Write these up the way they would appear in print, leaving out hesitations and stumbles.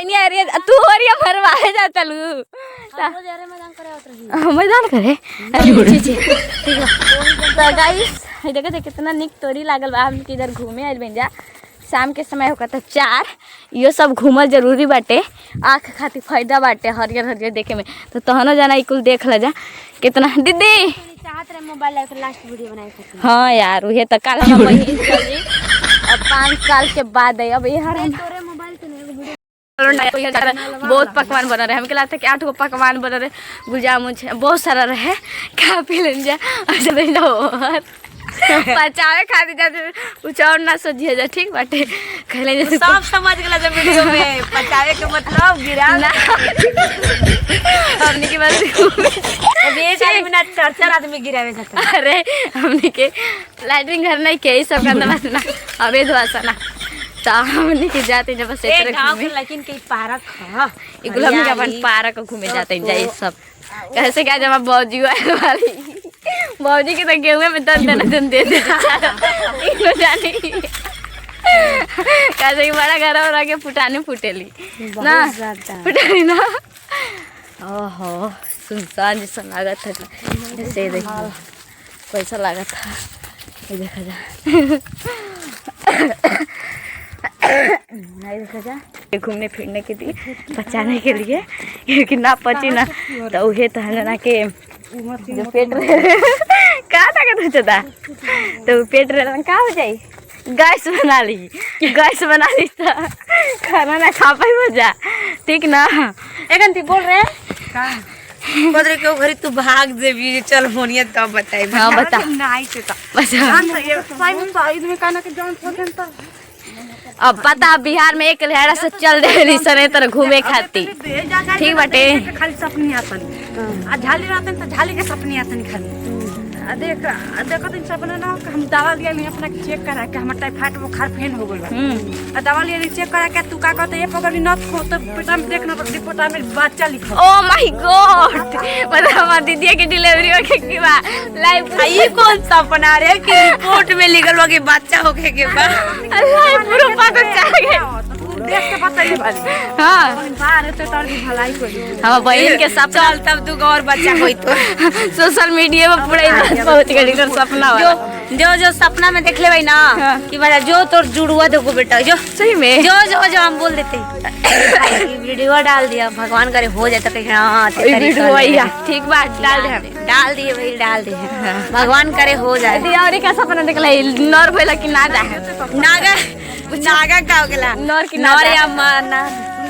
नहीं आ रही तू हो रही भरवाए जा चलू मैदान करे तो गाइस देखे कितना निक तोरी लागल बा। हम इधर घूमे आइल बन जा शाम के समय होगा तो 4 ये सब घूमल जरूरी बाटे आँख खातिर फायदा बाटे हरियर हरियर देखे में। तो तहनो जाना कुल देख ल जा कितना दीदी चाहत रहे मोबाइल लाइक लास्ट वीडियो बनाए खातिर। हाँ यार उहे तो कल हम वही चली और 5 साल के बाद है अब यार तोरे मोबाइल पे नहीं बहुत पकवान बना रहे हमके लगता है कि 8 गो पकवान बना रहे गुजा मुझे बहुत सारा रहे खा पी लें जा पचावे खातिर जाते कुछ और ना सोचिए जा ठीक बाटे कहले जैसे सब समझ गेला जब वीडियो में पचावे के मतलब गिरा ना हमने के बाद ये 4 मिनट 4 आदमी गिरावे सकता। अरे हमने के लाइटिंग घर नहीं के सब का बस ना अबे धवासा ना तो हमने के जाते जब बस एक गांव के लेकिन के पार्क हां इगुला में अपन पार्क घूमे जाते जाए सब कैसे क्या जब बौजी वाली बौजी के तो गेहूं में दन दे जानी कैसे बड़ा घर और के फुटाने फुटेली ना फुटेली ना ओहो सुनसान जैसा लागत था जैसे देखो कैसा लागत था ये देखा जा नहीं देखा जा घूमने फिरने के लिए बचाने के लिए क्योंकि ना पची ना तो उहे तो ना के जो पेट कहाँ तक तुझा तो पेट रहा का हो जाए गैस बना ली तो खाना ना खा पाई मजा ठीक ना एकन ती बोल रहे बदरे के घरी तू भाग जेबी चल होनिया तब बताई। हाँ बता नहीं से तो बस ये साइड में काना के जान फोटन तो अब पता बिहार में एक लहरा से चल रही सने तर घूमे खाती ठीक बाटे खाली सपनी आतन आ झाली रहतन तो झाली के सपनी आतन खाली देख देखो दिन सपना ना हम दवा लिया नहीं अपना चेक करा के हमर टाइफाइड बुखार फेल हो गइल बा दवा लिया चेक करा के तू का कहते ये पकड़ी न खो तो पेट में देखना रिपोर्ट में बच्चा लिखो। ओ माय गॉड मतलब हमार दीदी की डिलीवरी हो के बा लाइव ई कौन सपना रे कि रिपोर्ट में लिखल बा कि बच्चा होके के बा अल्लाह पूरा पता चल गया देख के बताइए भाई। हां बाहर तो तोर भी भलाई कोई हम बहन के सब चल तब तू और बच्चा होई तो सोशल मीडिया में पूरा पहुंच गई तो सपना वाला जो सपना में देख ले भाई ना कि बड़ा जो तोर जुड़वा देखो बेटा जो सही में जो हम बोल देते वीडियो डाल दिया भगवान करे हो जाए तो हां वीडियो ठीक बात डाल दिए भाई डाल दिए भगवान करे हो जाए। और का सपना देखला नर भइला कि ना जा नागा का हो गेला नर की नर या माना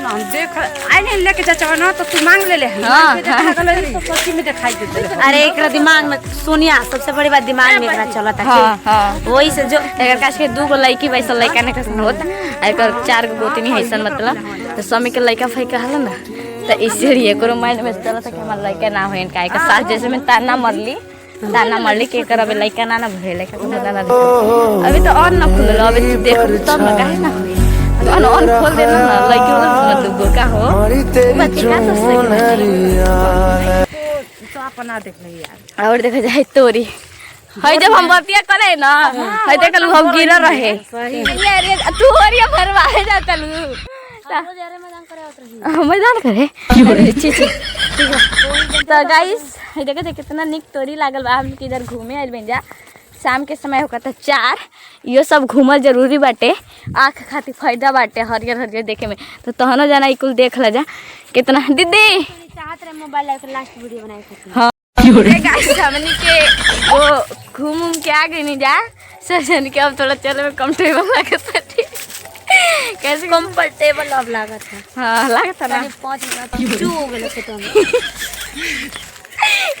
हम देख आई नहीं लेके चाचा ना तो तू मांग ले ले तो सच्ची में दिखाई देते। अरे एक दिमाग में सोनिया सबसे बड़ी बात दिमाग में एकरा चलता है वही से जो एकर काश के 2 गो लड़की वैसा लड़का ने कैसे होता एकर 4 गो गोतनी हैसन मतलब तो स्वामी के लड़का फई कहला ना तो इसलिए एकरो माइंड में चलता कि हमार लड़का ना होइन काहे का सास जैसे में ताना मरली के कर अबे लड़का ना भइले का ना अभी तो और ना खुलल अभी देख तब ना काहे ना और खोल देना ना लड़की मतलब गोका हो बच्चे का तो सही तो अपना देख ले यार और देखा जाए तोरी है जब हम बतिया करे ना है देखल हम गिर रहे अरे तू और ये भरवाए जा चलू मैदान करे तो गाइस देखे कितना निक तोरी लागल बा। हम इधर घूमे आइल बन जा शाम के समय होगा तो 4 ये सब घूमल जरूरी बाटे आँख खातिर फायदा बाटे हरियर हरियर देखे में। तो तहनो जाना कुल देख ल जा कितना दीदी चाहत रहे मोबाइल लाइक लास्ट वीडियो बनाए खातिर। हाँ गाइस हमनी के वो घूम के आ गई नहीं जा सजन के अब थोड़ा चले में कंफर्टेबल लगता है कैसे कंफर्टेबल अब लागत है। हाँ लागत है ना 5 मिनट चू हो गेल खेत में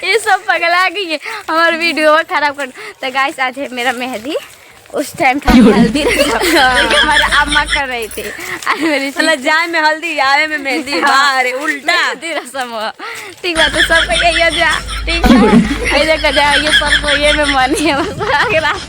ये सब पगला गई है हमारे वीडियो खराब कर। तो गाइस आज है मेरा मेहंदी उस टाइम था हल्दी हमारा अम्मा कर रही थी आज मेरी चला जाए में हल्दी आवे में मेहंदी बाहर उल्टा रसम ठीक बात है सब ये जा ठीक है ऐसे कर जा ये सब ये में मनी है बस